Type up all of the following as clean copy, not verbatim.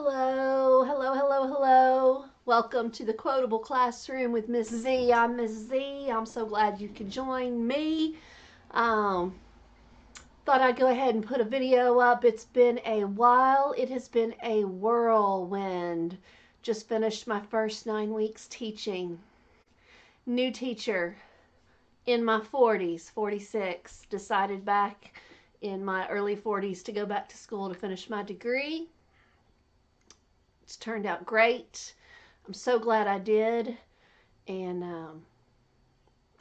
Hello, hello, hello, hello. Welcome to the Quotable Classroom with Miss Z. I'm Miss Z. I'm so glad you could join me. Um, Thought I'd go ahead and put a video up. It's been a while. It has been a whirlwind. Just finished my first 9 weeks teaching. New teacher in my 40s, 46. Decided back in my early 40s to go back to school to finish my degree. It's turned out great. I'm so glad I did. And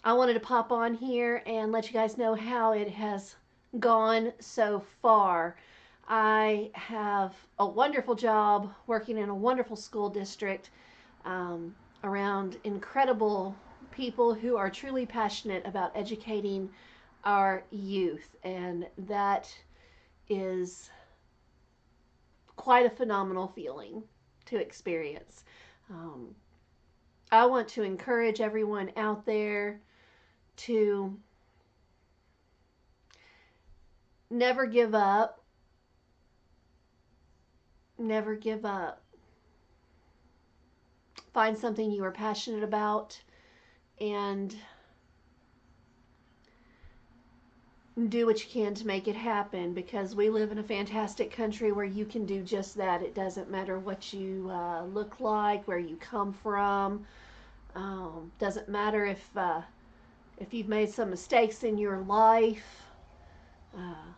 I wanted to pop on here and let you guys know how it has gone so far. I have a wonderful job working in a wonderful school district around incredible people who are truly passionate about educating our youth. And that is quite a phenomenal feeling to experience. Um, I want to encourage everyone out there to never give up. Never give up. Find something you are passionate about and do what you can to make it happen, because we live in a fantastic country where you can do just that. It doesn't matter what you look like, where you come from. Doesn't matter if you've made some mistakes in your life. Uh,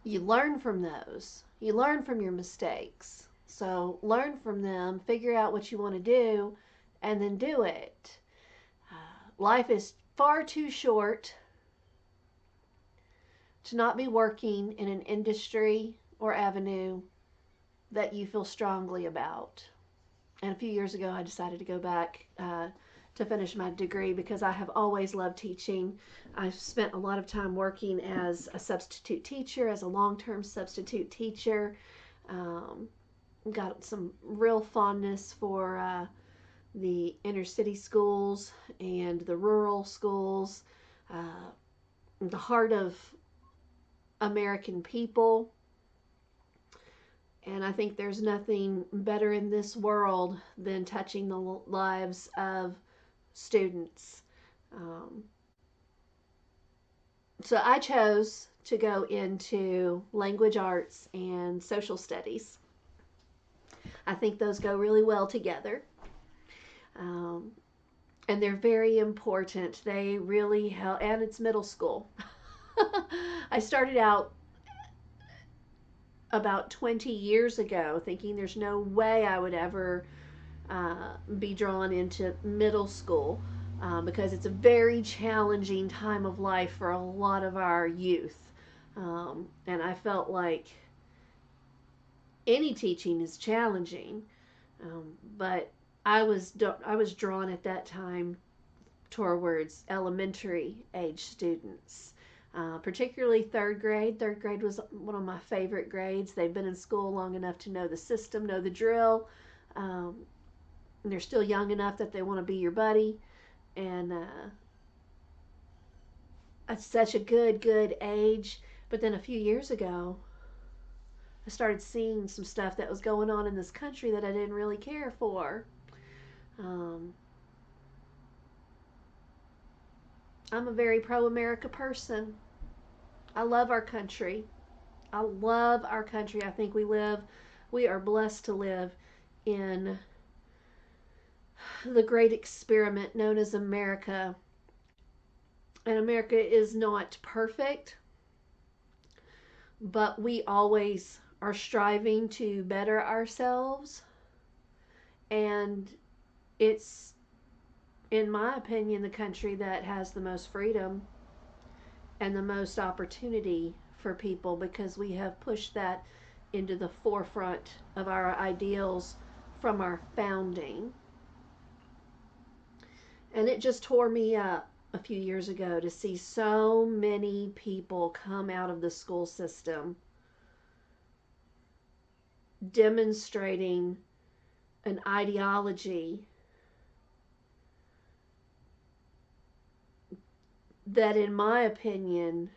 you learn from those. You learn from your mistakes. So learn from them, figure out what you want to do, and then do it. Life is far too short to not be working in an industry or avenue that you feel strongly about. And a few years ago, I decided to go back to finish my degree because I have always loved teaching. I've spent a lot of time working as a substitute teacher, as a long-term substitute teacher. Um, got some real fondness for the inner city schools and the rural schools, uh, the heart of American people. And I think there's nothing better in this world than touching the lives of students. Um, so I chose to go into language arts and social studies. I think those go really well together. Um, and they're very important. They really help, and it's middle school. I started out about 20 years ago thinking there's no way I would ever be drawn into middle school because it's a very challenging time of life for a lot of our youth. And I felt like any teaching is challenging, but I was drawn at that time towards elementary age students, particularly third grade. Third grade was one of my favorite grades. They've been in school long enough to know the system, know the drill. And they're still young enough that they want to be your buddy. And it's such a good age. But then a few years ago, I started seeing some stuff that was going on in this country that I didn't really care for. Um, I'm a very pro America person. I love our country. I love our country. I think we are blessed to live in the great experiment known as America. And America is not perfect, but we always are striving to better ourselves. And it's, in my opinion, the country that has the most freedom and the most opportunity for people, because we have pushed that into the forefront of our ideals from our founding. And it just tore me up a few years ago to see so many people come out of the school system demonstrating an ideology that, in my opinion,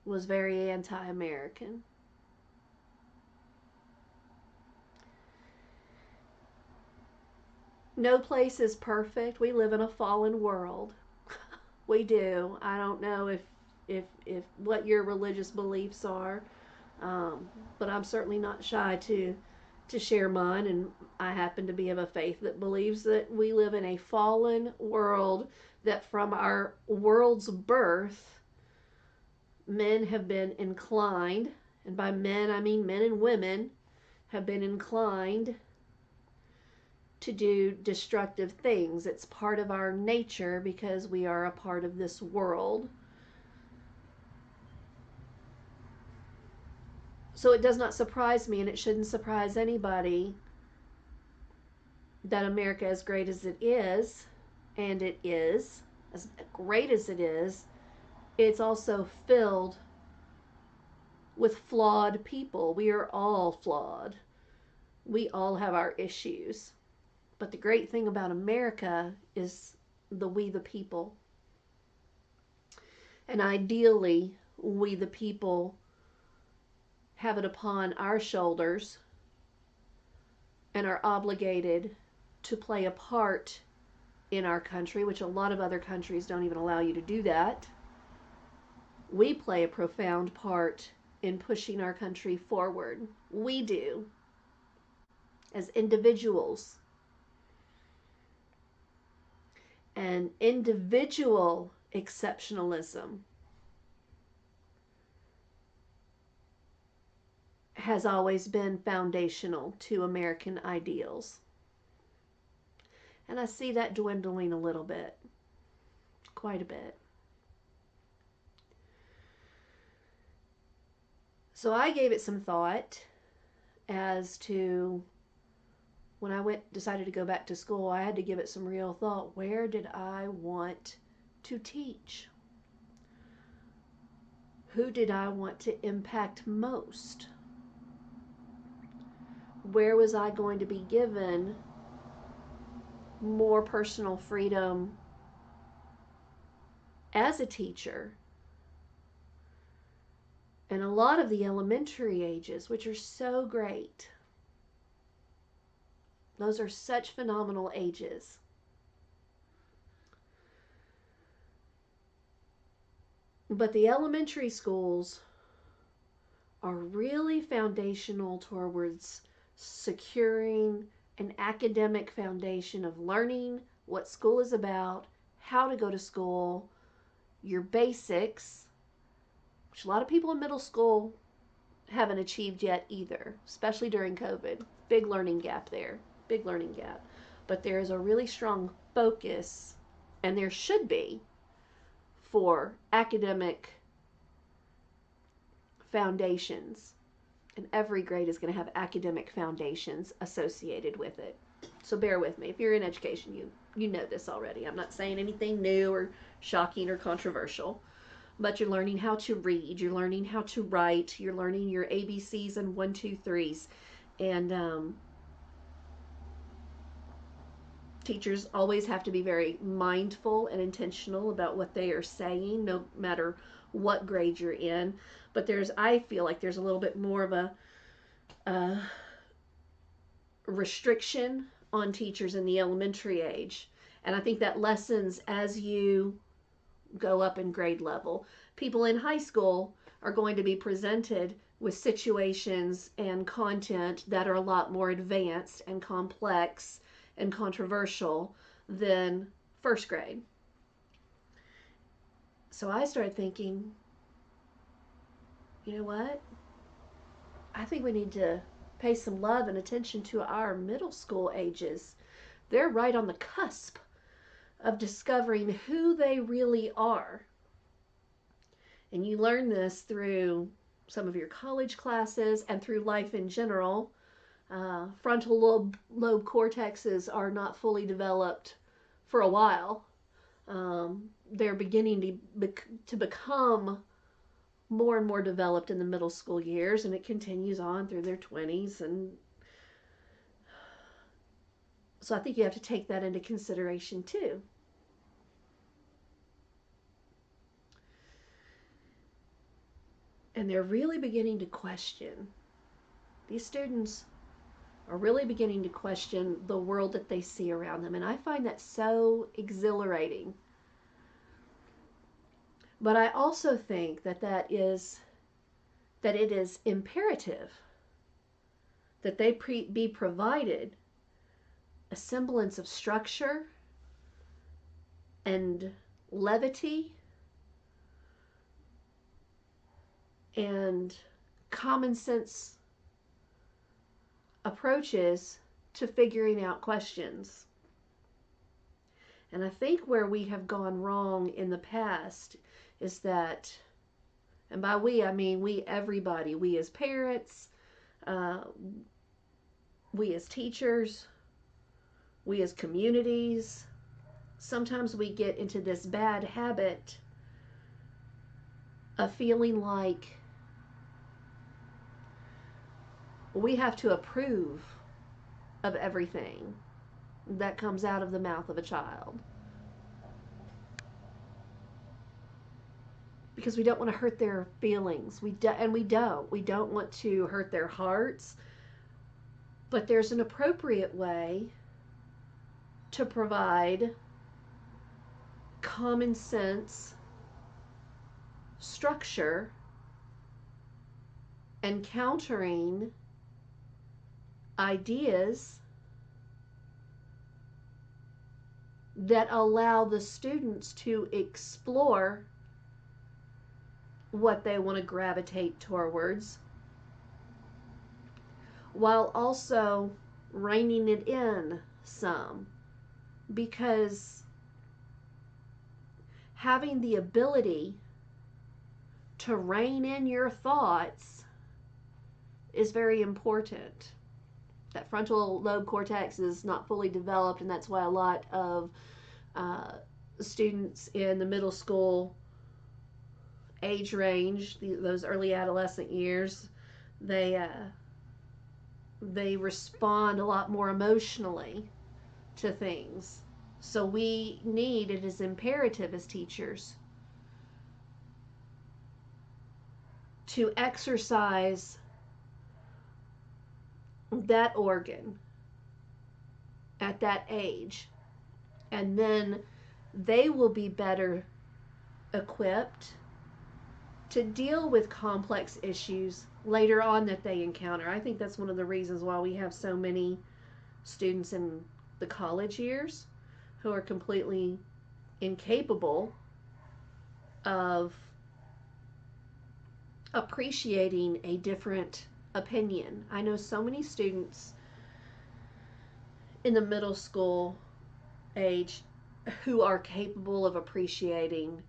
was very anti American. No place is perfect. We live in a fallen world. We do. I don't know if what your religious beliefs are, um, but I'm certainly not shy to share mine. And I happen to be of a faith that believes that we live in a fallen world. That from our world's birth, men have been inclined, and by men I mean men and women, have been inclined to do destructive things. It's part of our nature because we are a part of this world. So it does not surprise me, and it shouldn't surprise anybody, that America, as great as it is, and it is, as great as it is, it's also filled with flawed people. We are all flawed. We all have our issues. But the great thing about America is we the people. And ideally, we the people have it upon our shoulders and are obligated to play a part in our country, which a lot of other countries don't even allow you to do that. We play a profound part in pushing our country forward. We do, as individuals. And individual exceptionalism has always been foundational to American ideals. And I see that dwindling a little bit, quite a bit. So I gave it some thought as to when I decided to go back to school, I had to give it some real thought. Where did I want to teach? Who did I want to impact most? Where was I going to be given more personal freedom as a teacher? And a lot of the elementary ages, which are so great, those are such phenomenal ages. But the elementary schools are really foundational towards securing an academic foundation of learning what school is about, how to go to school, your basics, which a lot of people in middle school haven't achieved yet either, especially during COVID. Big learning gap there. Big learning gap. But there is a really strong focus, and there should be, for academic foundations. And every grade is going to have academic foundations associated with it. So bear with me. If you're in education, you know this already. I'm not saying anything new or shocking or controversial. But you're learning how to read, you're learning how to write, you're learning your ABCs and 1, 2, 3s. And teachers always have to be very mindful and intentional about what they are saying, no matter what grade you're in. But I feel like there's a little bit more of a restriction on teachers in the elementary age. And I think that lessens as you go up in grade level. People in high school are going to be presented with situations and content that are a lot more advanced and complex and controversial than first grade. So I started thinking, you know what? I think we need to pay some love and attention to our middle school ages. They're right on the cusp of discovering who they really are. And you learn this through some of your college classes and through life in general. Frontal lobe cortexes are not fully developed for a while. They're beginning to become more and more developed in the middle school years, and it continues on through their 20s. And so I think you have to take that into consideration too. And they're really beginning to question. These students are really beginning to question the world that they see around them. And I find that so exhilarating. But I also think that it is imperative that they be provided a semblance of structure and levity and common sense approaches to figuring out questions. And I think where we have gone wrong in the past is that, and by we, I mean we, everybody, we as parents, uh, we as teachers, we as communities, sometimes we get into this bad habit of feeling like we have to approve of everything that comes out of the mouth of a child. Because we don't want to hurt their feelings. And we don't. We don't want to hurt their hearts. But there's an appropriate way to provide common sense structure and countering ideas that allow the students to explore what they want to gravitate towards, while also reining it in some. Because having the ability to rein in your thoughts is very important. That frontal lobe cortex is not fully developed, and that's why a lot of students in the middle school age range, those early adolescent years, they respond a lot more emotionally to things. So we need, it is imperative as teachers, to exercise that organ at that age, and then they will be better equipped to deal with complex issues later on that they encounter. I think that's one of the reasons why we have so many students in the college years who are completely incapable of appreciating a different opinion. I know so many students in the middle school age who are capable of appreciating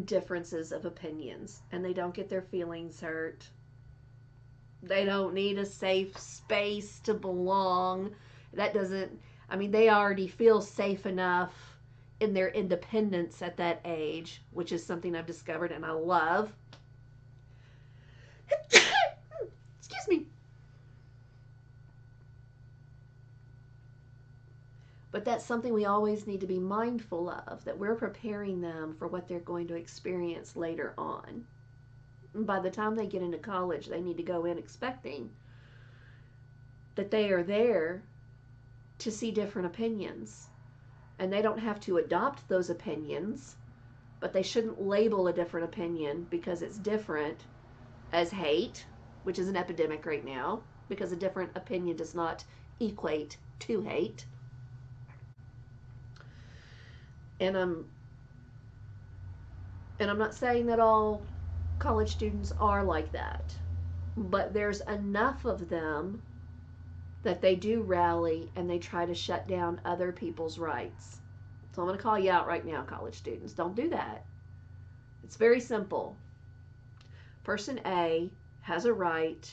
differences of opinions, and they don't get their feelings hurt. They don't need a safe space to belong. That doesn't, I mean, they already feel safe enough in their independence at that age, which is something I've discovered and I love. Excuse me. But that's something we always need to be mindful of, that we're preparing them for what they're going to experience later on. By the time they get into college, they need to go in expecting that they are there to see different opinions. And they don't have to adopt those opinions, but they shouldn't label a different opinion because it's different as hate, which is an epidemic right now, because a different opinion does not equate to hate. And I'm not saying that all college students are like that, but there's enough of them that they do rally and they try to shut down other people's rights. So I'm going to call you out right now, college students. Don't do that. It's very simple. Person A has a right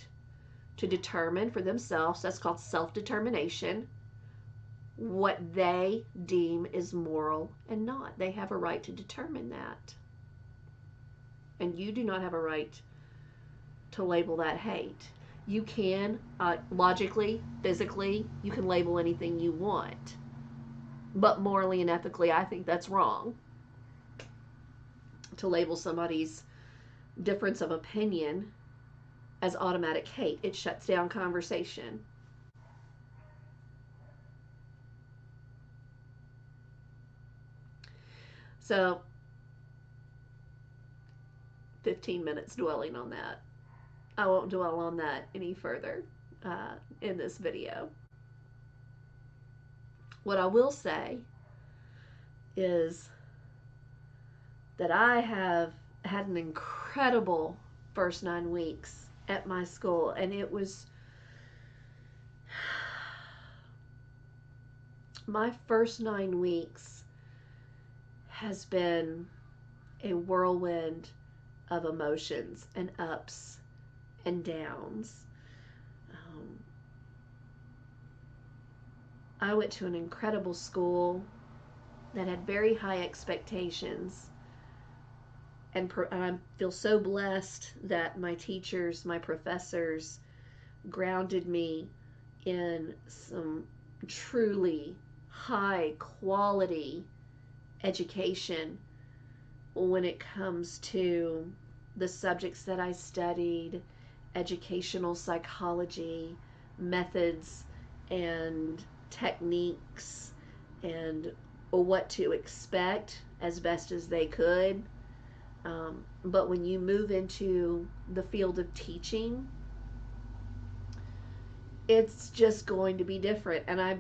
to determine for themselves, that's called self-determination, what they deem is moral and not. They have a right to determine that. And you do not have a right to label that hate. You can, logically, physically, you can label anything you want. But morally and ethically, I think that's wrong. To label somebody's difference of opinion as automatic hate. It shuts down conversation. So 15 minutes dwelling on that. I won't dwell on that any further in this video. What I will say is that I have had an incredible first 9 weeks at my school, and it was my first 9 weeks has been a whirlwind of emotions and ups and downs. I went to an incredible school that had very high expectations, and I feel so blessed that my teachers, my professors, grounded me in some truly high quality education when it comes to the subjects that I studied, educational psychology, methods and techniques, and what to expect as best as they could. But when you move into the field of teaching, it's just going to be different. And I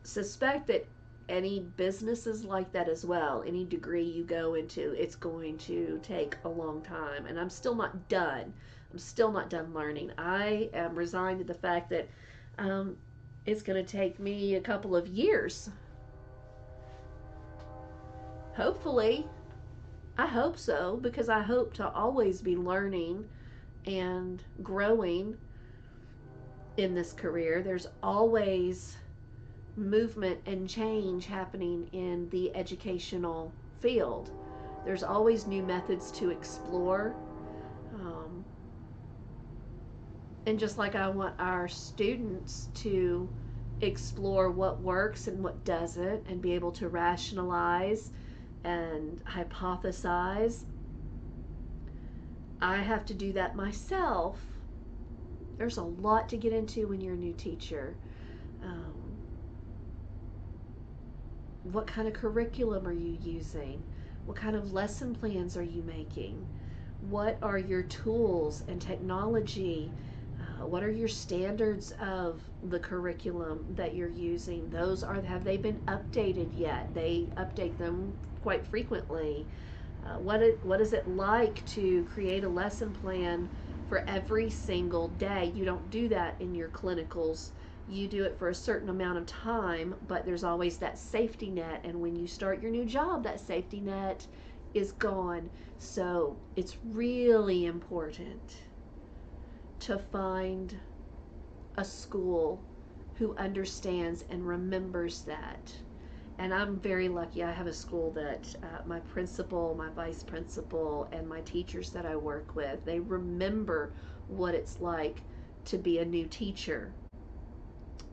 suspect that any businesses like that as well, any degree you go into, it's going to take a long time. And I'm still not done. I'm still not done learning. I am resigned to the fact that it's going to take me a couple of years. Hopefully, I hope so, because I hope to always be learning and growing in this career. There's always movement and change happening in the educational field. There's always new methods to explore. Um, and just like I want our students to explore what works and what doesn't, and be able to rationalize and hypothesize, I have to do that myself. There's a lot to get into when you're a new teacher. Um, what kind of curriculum are you using? What kind of lesson plans are you making? What are your tools and technology? What are your standards of the curriculum that you're using? Have they been updated yet? They update them quite frequently. What is it like to create a lesson plan for every single day? You don't do that in your clinicals. You do it for a certain amount of time, but there's always that safety net. And when you start your new job, that safety net is gone. So it's really important to find a school who understands and remembers that. And I'm very lucky. I have a school that my principal, my vice principal, and my teachers that I work with, they remember what it's like to be a new teacher.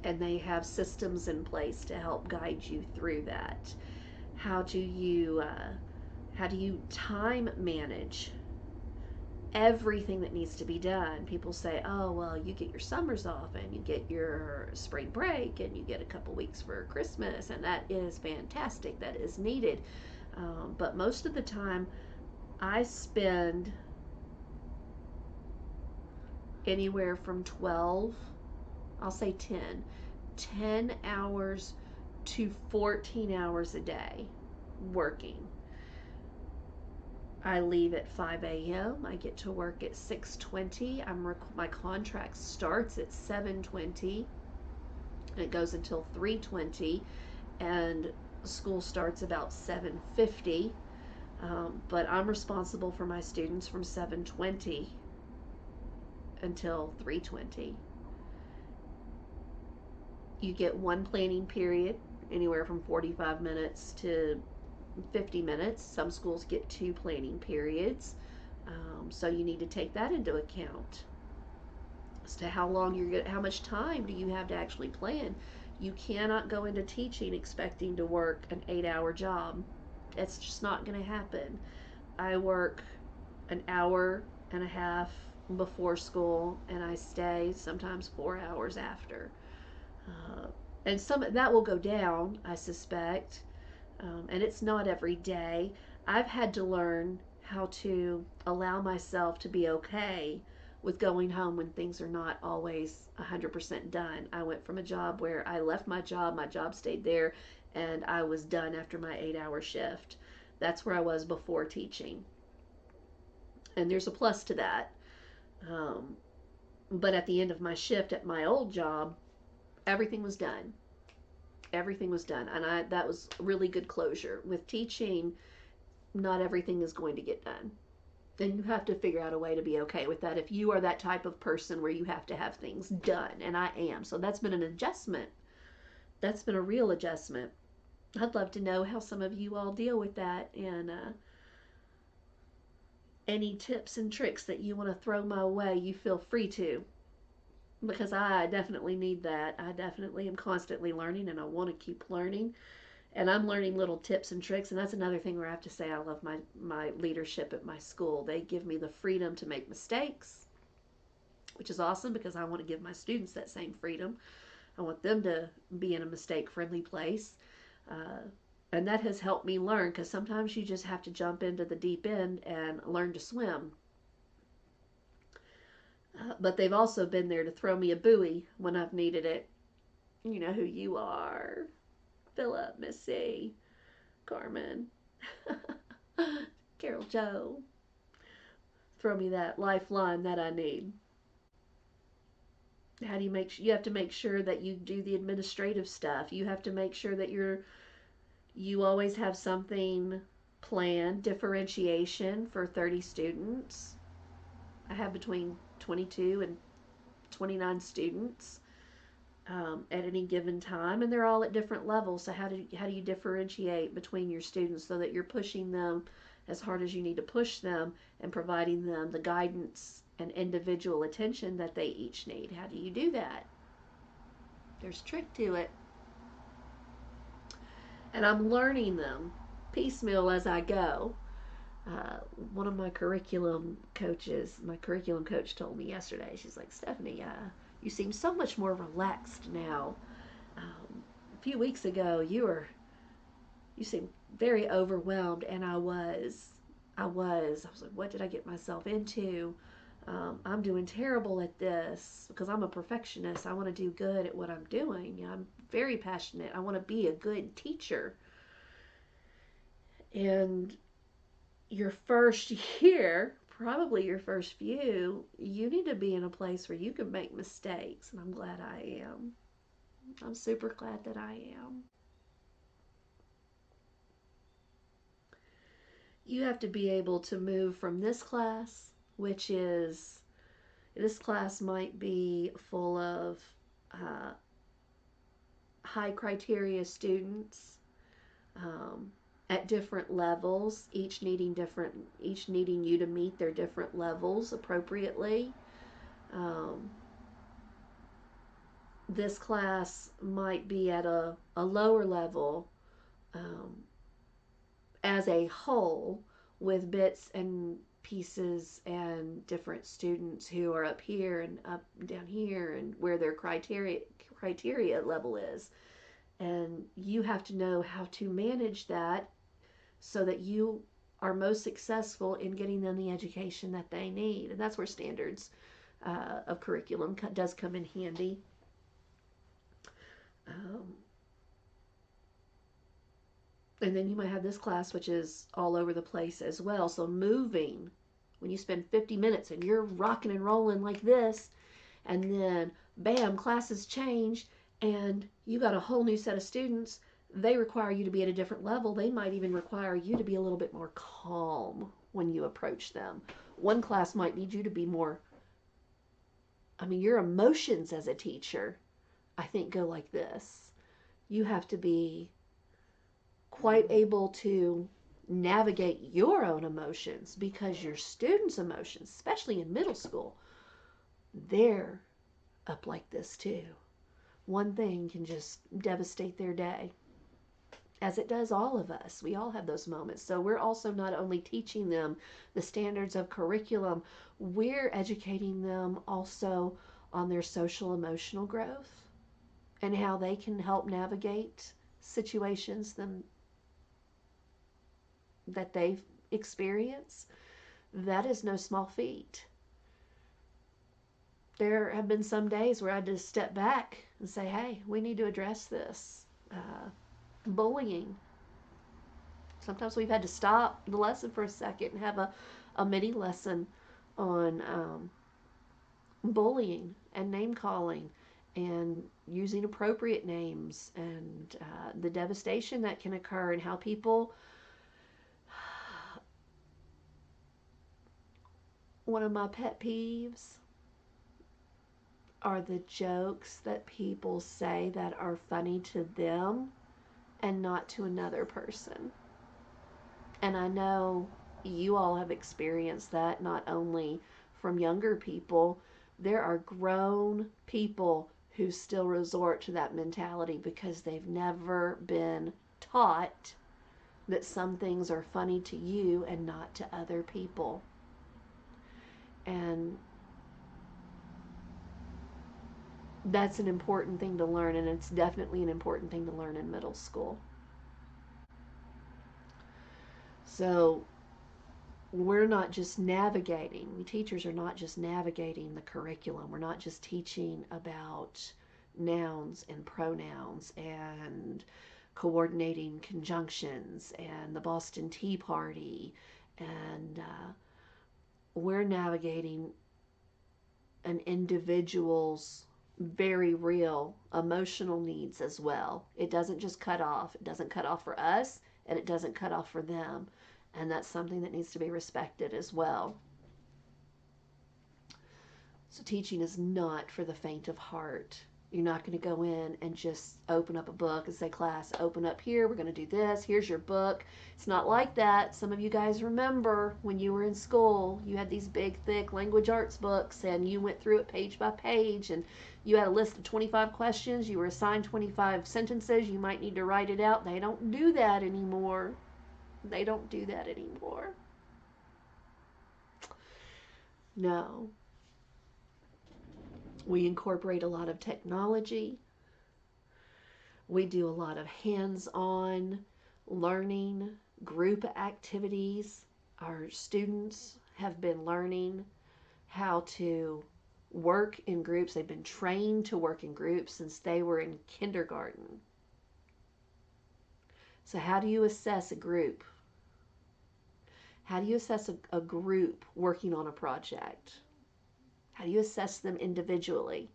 And they have systems in place to help guide you through that. How do you time manage everything that needs to be done? People say, oh, well, you get your summers off and you get your spring break and you get a couple weeks for Christmas, and that is fantastic. That is needed. But most of the time, I spend anywhere from 12, I'll say 10 hours to 14 hours a day working. I leave at 5 a.m. I get to work at 6:20. My contract starts at 7:20 and it goes until 3:20, and school starts about 7:50. But I'm responsible for my students from 7:20 until 3:20. You get one planning period, anywhere from 45 minutes to 50 minutes. Some schools get 2 planning periods. So you need to take that into account as to how much time do you have to actually plan. You cannot go into teaching expecting to work an 8-hour job. It's just not going to happen. I work an hour and a half before school, and I stay sometimes 4 hours after. And some that will go down, I suspect. And it's not every day. I've had to learn how to allow myself to be okay with going home when things are not always 100% done. I went from a job where I left my job stayed there, and I was done after my 8 hour shift. That's where I was before teaching. And there's a plus to that. Um, but at the end of my shift at my old job, everything was done. Everything was done. And that was really good closure. With teaching, not everything is going to get done. Then you have to figure out a way to be okay with that if you are that type of person where you have to have things done, and I am. So that's been an adjustment. That's been a real adjustment. I'd love to know how some of you all deal with that, and any tips and tricks that you want to throw my way, you feel free to, because I definitely need that. I definitely am constantly learning, and I want to keep learning. And I'm learning little tips and tricks, and that's another thing where I have to say I love my leadership at my school. They give me the freedom to make mistakes, which is awesome because I want to give my students that same freedom. I want them to be in a mistake friendly place. Uh, and that has helped me learn, because sometimes you just have to jump into the deep end and learn to swim. But they've also been there to throw me a buoy when I've needed it. You know who you are. Philip, Missy, Carmen, Carol Joe. Throw me that lifeline that I need. How do you you have to make sure that you do the administrative stuff. You have to make sure that you always have something planned. Differentiation for 30 students. I have between 22 and 29 students at any given time, and they're all at different levels. So how do you differentiate between your students so that you're pushing them as hard as you need to push them, and providing them the guidance and individual attention that they each need? How do you do that? There's a trick to it, and I'm learning them piecemeal as I go. Uh, One of my curriculum coach told me yesterday, she's like, Stephanie, you seem so much more relaxed now. A few weeks ago, you seemed very overwhelmed, and I was like, what did I get myself into? I'm doing terrible at this because I'm a perfectionist. I want to do good at what I'm doing. I'm very passionate. I want to be a good teacher. And your first year, probably your first few, you need to be in a place where you can make mistakes. And I'm glad I am. I'm super glad that I am. You have to be able to move from this class, which is, this class might be full of uh, high criteria students, um, at different levels, each needing you to meet their different levels appropriately. Um, this class might be at a lower level, um, as a whole, with bits and pieces and different students who are up here and up down here, and where their criteria level is. And you have to know how to manage that so that you are most successful in getting them the education that they need. And that's where standards of curriculum does come in handy. Um, and then you might have this class, which is all over the place as well. So moving, when you spend 50 minutes and you're rocking and rolling like this, and then bam, classes change, and you got a whole new set of students. They require you to be at a different level. They might even require you to be a little bit more calm when you approach them. One class might need you to be more, I mean, your emotions as a teacher, I think, go like this. You have to be quite able to navigate your own emotions, because your students' emotions, especially in middle school, they're up like this too. One thing can just devastate their day, as it does all of us. We all have those moments. So we're also not only teaching them the standards of curriculum, we're educating them also on their social emotional growth and how they can help navigate situations that they've experienced, that is no small feat. There have been some days where I just step back and say, hey, we need to address this. Bullying. Sometimes we've had to stop the lesson for a second and have a mini lesson on bullying and name calling and using appropriate names and the devastation that can occur and how people. One of my pet peeves are the jokes that people say that are funny to them and not to another person. And I know you all have experienced that, not only from younger people. There are grown people who still resort to that mentality because they've never been taught that some things are funny to you and not to other people. And that's an important thing to learn, and it's definitely an important thing to learn in middle school. So we're not just navigating, we teachers are not just navigating the curriculum. We're not just teaching about nouns and pronouns and coordinating conjunctions and the Boston Tea Party, and we're navigating an individual's very real emotional needs as well. It doesn't just cut off. It doesn't cut off for us, and it doesn't cut off for them. And that's something that needs to be respected as well. So teaching is not for the faint of heart. You're not going to go in and just open up a book and say, class, open up here. We're going to do this. Here's your book. It's not like that. Some of you guys remember when you were in school, you had these big, thick language arts books and you went through it page by page and you had a list of 25 questions. You were assigned 25 sentences. You might need to write it out. They don't do that anymore. They don't do that anymore. No. We incorporate a lot of technology. We do a lot of hands-on learning, group activities. Our students have been learning how to work in groups. They've been trained to work in groups since they were in kindergarten. So how do you assess a group? How do you assess a group working on a project? How do you assess them individually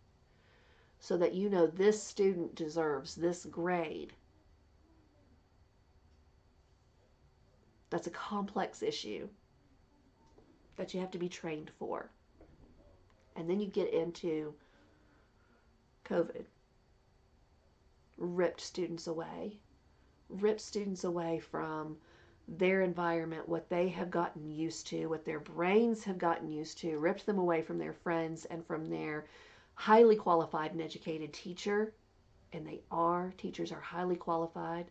so that you know this student deserves this grade? That's a complex issue that you have to be trained for. And then you get into COVID. Ripped students away from their environment, what they have gotten used to, what their brains have gotten used to, ripped them away from their friends and from their highly qualified and educated teacher. And teachers are highly qualified.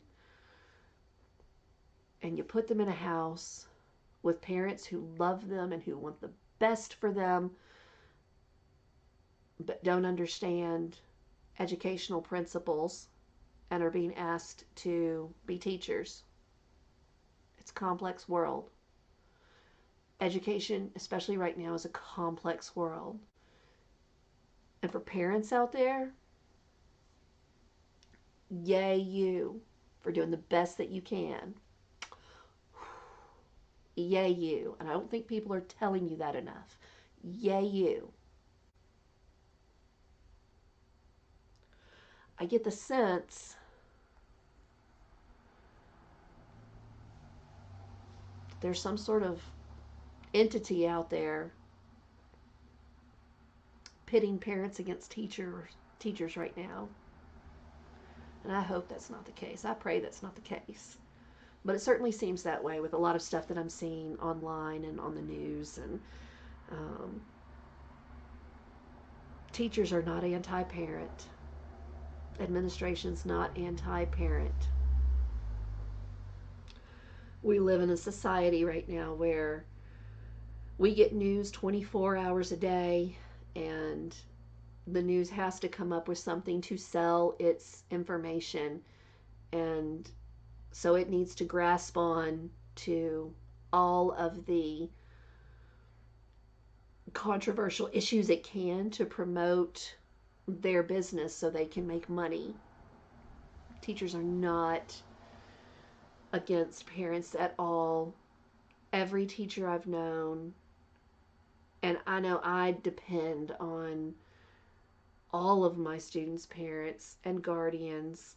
And you put them in a house with parents who love them and who want the best for them, but don't understand educational principles and are being asked to be teachers. It's a complex world. Education, especially right now, is a complex world. And for parents out there, yay you for doing the best that you can. Yay you. And I don't think people are telling you that enough. Yay you. I get the sense there's some sort of entity out there pitting parents against teachers right now. And I hope that's not the case. I pray that's not the case. But it certainly seems that way with a lot of stuff that I'm seeing online and on the news. And teachers are not anti-parent. Administration's not anti-parent. We live in a society right now where we get news 24 hours a day, and the news has to come up with something to sell its information, and so it needs to grasp on to all of the controversial issues it can to promote their business so they can make money. Teachers are not against parents at all. Every teacher I've known, and I know I depend on all of my students' parents and guardians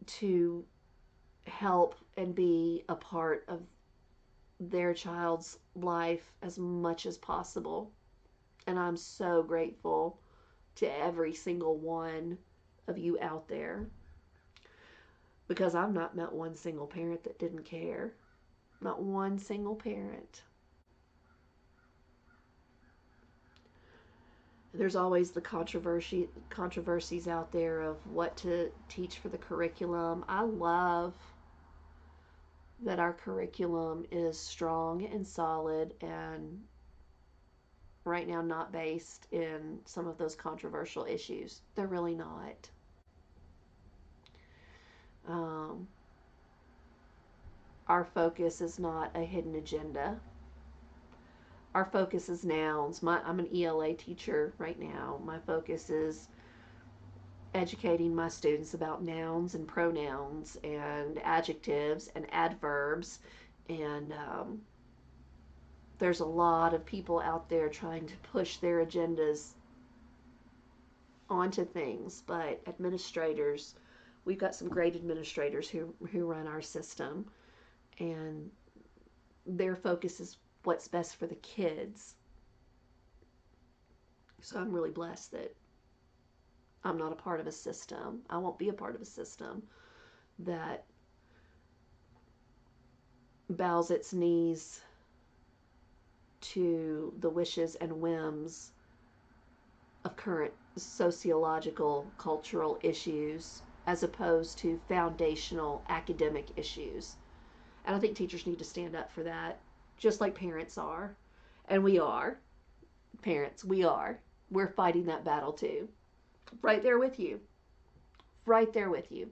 to help and be a part of their child's life as much as possible. And I'm so grateful to every single one of you out there, because I've not met one single parent that didn't care. Not one single parent. There's always the controversies out there of what to teach for the curriculum. I love that our curriculum is strong and solid, and right now not based in some of those controversial issues. They're really not. Um, our focus is not a hidden agenda. Our focus is nouns. I'm an ELA teacher right now. My focus is educating my students about nouns and pronouns and adjectives and adverbs. And there's a lot of people out there trying to push their agendas onto things, but administrators, we've got some great administrators who run our system, and their focus is what's best for the kids. So I'm really blessed that I'm not a part of a system. I won't be a part of a system that bows its knees to the wishes and whims of current sociological, cultural issues as opposed to foundational academic issues. And I think teachers need to stand up for that, just like parents are. And we are. Parents, we are. We're fighting that battle too. Right there with you. Right there with you.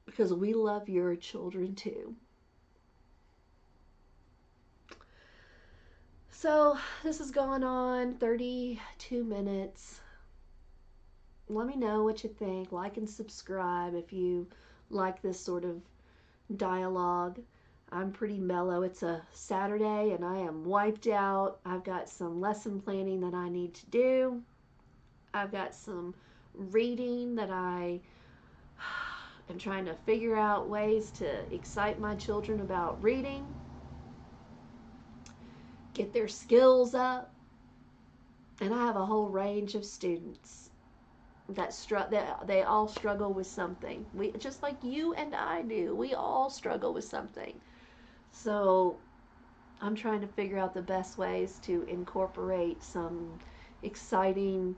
Because we love your children too. So this has gone on 32 minutes. Let me know what you think. Like and subscribe if you like this sort of dialogue. I'm pretty mellow. It's a Saturday and I am wiped out. I've got some lesson planning that I need to do. I've got some reading that I am trying to figure out ways to excite my children about reading, get their skills up. And I have a whole range of students that they all struggle with something. We, just like you and I do, we all struggle with something. So I'm trying to figure out the best ways to incorporate some exciting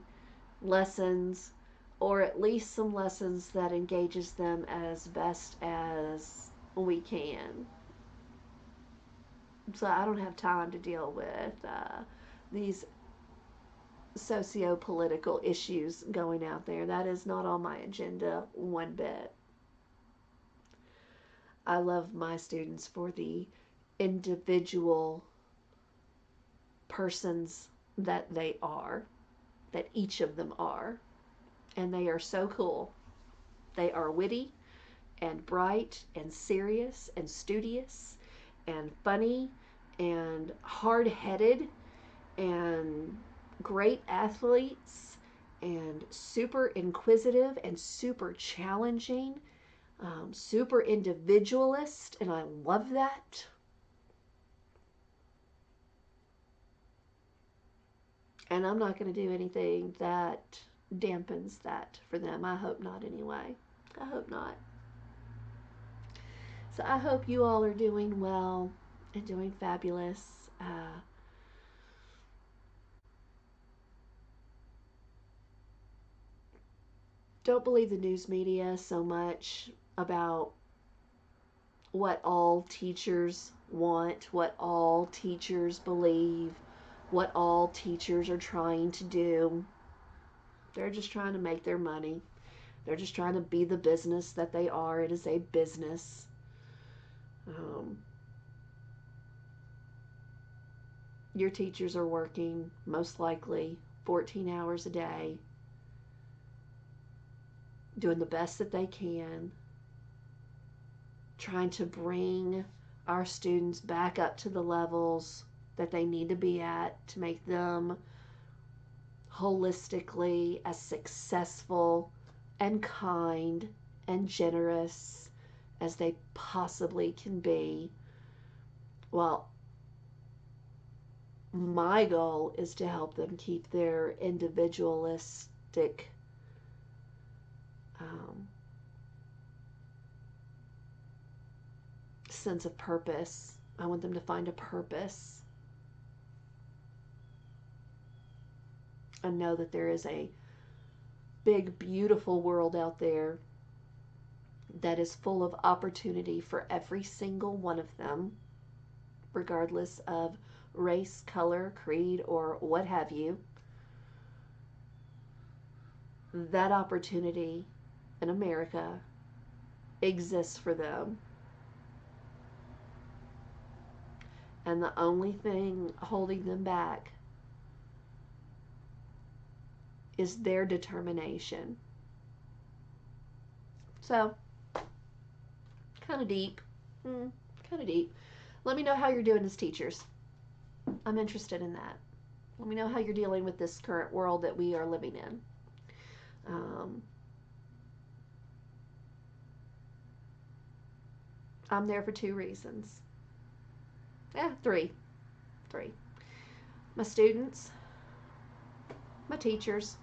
lessons, or at least some lessons that engages them as best as we can. So I don't have time to deal with these socio-political issues going out there. That is not on my agenda one bit. I love my students for the individual persons that they are, that each of them are. And they are so cool. They are witty and bright and serious and studious and funny and hard-headed and great athletes and super inquisitive and super challenging, super individualist, and I love that. And I'm not going to do anything that dampens that for them. I hope not, anyway. I hope not. So I hope you all are doing well and doing fabulous. Don't believe the news media so much about what all teachers want, what all teachers believe. what all teachers are trying to do. They're just trying to make their money. They're just trying to be the business that they are. It is a business. Um, your teachers are working most likely 14 hours a day, doing the best that they can, trying to bring our students back up to the levels that they need to be at to make them holistically as successful and kind and generous as they possibly can be. Well, my goal is to help them keep their individualistic um, sense of purpose. I want them to find a purpose and know that there is a big, beautiful world out there that is full of opportunity for every single one of them, regardless of race, color, creed, or what have you. That opportunity in America exists for them. And the only thing holding them back is their determination. So, kind of deep. Kind of deep. Let me know how you're doing as teachers. I'm interested in that. Let me know how you're dealing with this current world that we are living in. I'm there for two reasons. Yeah, three. Three. My students, my teachers,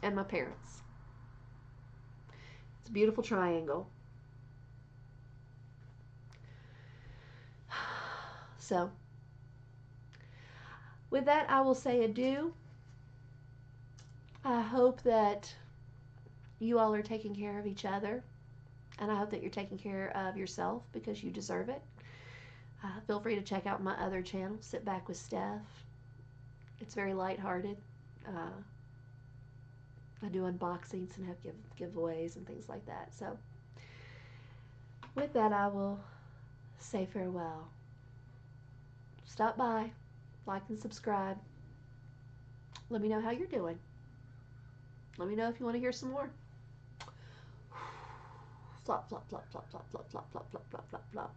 and my parents. It's a beautiful triangle. So, with that, I will say adieu. I hope that you all are taking care of each other, and I hope that you're taking care of yourself because you deserve it. Feel free to check out my other channel, Sit Back with Steph. It's very lighthearted. I do unboxings and have giveaways and things like that. So, with that, I will say farewell. Stop by, like and subscribe. Let me know how you're doing. Let me know if you want to hear some more. Flop, flop, flop, flop, flop, flop, flop, flop, flop, flop, flop, flop.